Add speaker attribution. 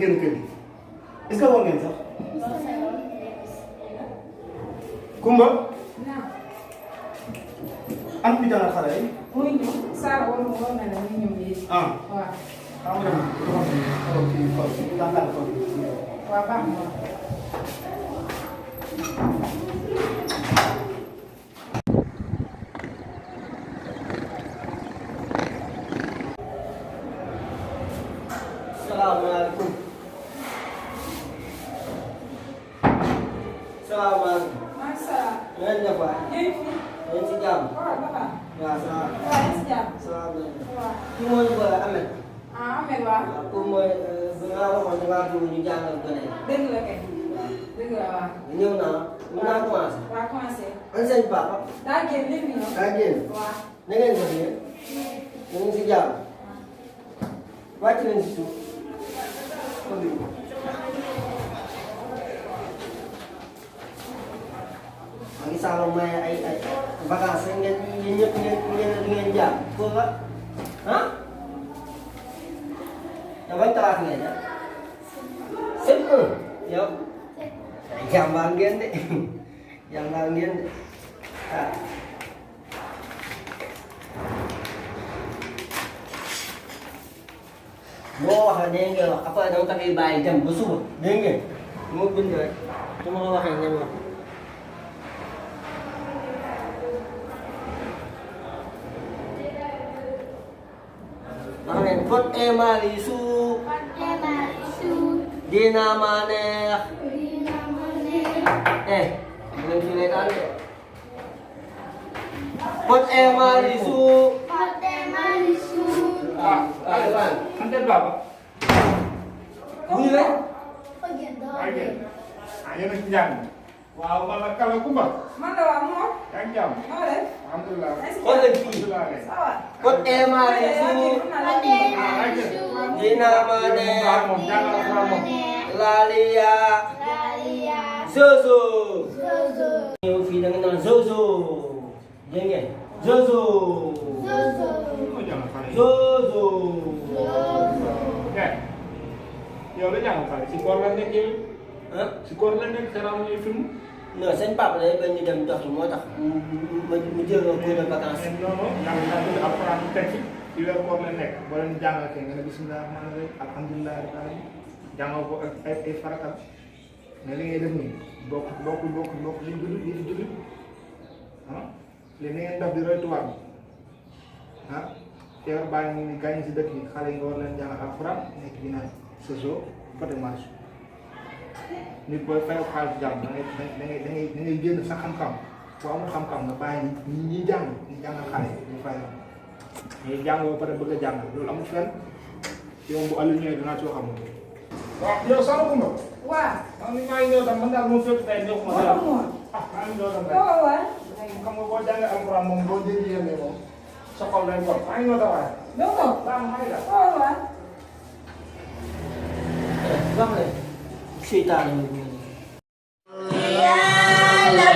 Speaker 1: génn kër gi est-ce que war ngeen sax Kumba an bi dana xale yi
Speaker 2: muy ñëw Sara war na la muy ñëw léegi.
Speaker 1: ah
Speaker 2: waaw.
Speaker 1: xam nga
Speaker 2: waaw baax na.
Speaker 3: Salaamaaleykum. Salaamaaleykum.
Speaker 2: macha allah.
Speaker 3: ngeen def waay.
Speaker 2: ñooy fi.
Speaker 3: ngeen ci jàmm.
Speaker 2: waaw baax na.
Speaker 3: waaw salaam.
Speaker 2: waaw yéen si jàmm.
Speaker 3: salaamaaleykum.
Speaker 2: waaw.
Speaker 3: kii mooy Ameth.
Speaker 2: ah Ameth waaw.
Speaker 3: waaw kooku mooy bi nga waxoon da ngaa bëgg ñu jàngal gone yi.
Speaker 2: dëgg la kay. dëgg la waaw.
Speaker 3: ñëw naa mën naa commencé.
Speaker 2: waaw commencé.
Speaker 3: an seen papa.
Speaker 2: daa génn léegi ñëw.
Speaker 3: daa génn.
Speaker 2: waaw.
Speaker 3: na ngeen def yéen. ñu ngi si jàmm. wàcc leen si suuf. maa ngi Saalum maye ay vacances ngeen yéen ñëpp ngeen jaar foofu la ah yow ban classe ngeen def CM1 yow jàmbaar ngeen de jàmbaar ngeen de ah moo wax la dégg ngeen wax après dama ko fiy bàyyi dem ba suba dégg ngeen moo bind rek su ma ko waxee ngeen wax. Pot emalisu dina maneh belum silakan pot emalisu
Speaker 1: Ante berapa?
Speaker 3: bunyi kan
Speaker 1: Oke. Ayo nih jam. Wow, kalau Kumba,
Speaker 2: man la waa moo.
Speaker 1: yang jam.
Speaker 2: moo def.
Speaker 1: Alhamdulillah.
Speaker 3: pot lagi
Speaker 2: ça va.
Speaker 3: pot emalisu dina maneh lalia zozo yow fii da nga naan zozo dégg ngeen zozo zozo
Speaker 1: Yow la jàng xale si koor la nekk yow
Speaker 3: ah
Speaker 1: si koor la nekk seetaan ñuy film.
Speaker 3: non seen papa day bañ ñu dem doxi moo tax mu jël cours de vacances.
Speaker 1: Non non jàng alxuraan teg ci ci weer koor la nekk boo leen jàngal kay nga ne bismillah rahmaan rahim alhamdulilah rabbil alamin jàngal ko ak ay faratal mais li ngay def nii bokk li jullit yi di jullit ah li ni ngeen def di roy tubaab bi ah teewul bàyyi mu ni gaañ si dëkk yi xale yi nga war leen jàngal alxuraan nekk di naan soso côté marché nit booy fayal xaalis jàmm da ngay génn sa xam-xam boo amul xam-xam nga bàyyi ñi jàng ñi jàngal xale ñu fayal ñuy jàng ba pare bëgg a jàng loolu amul fenn yow bu Aliou ñëwee dinaa ci xam. waaw yow soxna Koumba.
Speaker 2: waaw.
Speaker 1: man mii maa ngi ñëw tam man daal moom fépp tey ñëw ma daal. ah maa ngi ñëw tam tey.
Speaker 2: waaw waaw.
Speaker 1: xam nga boo jàngee alxuraan moom boo dégg yéen moom sa xol lay bon maa ngi ñëw tam waaye.
Speaker 2: doo ko.
Speaker 1: daa am xay la.
Speaker 2: waaw waaw.
Speaker 3: wax leen seytaane ñu
Speaker 4: Yàlla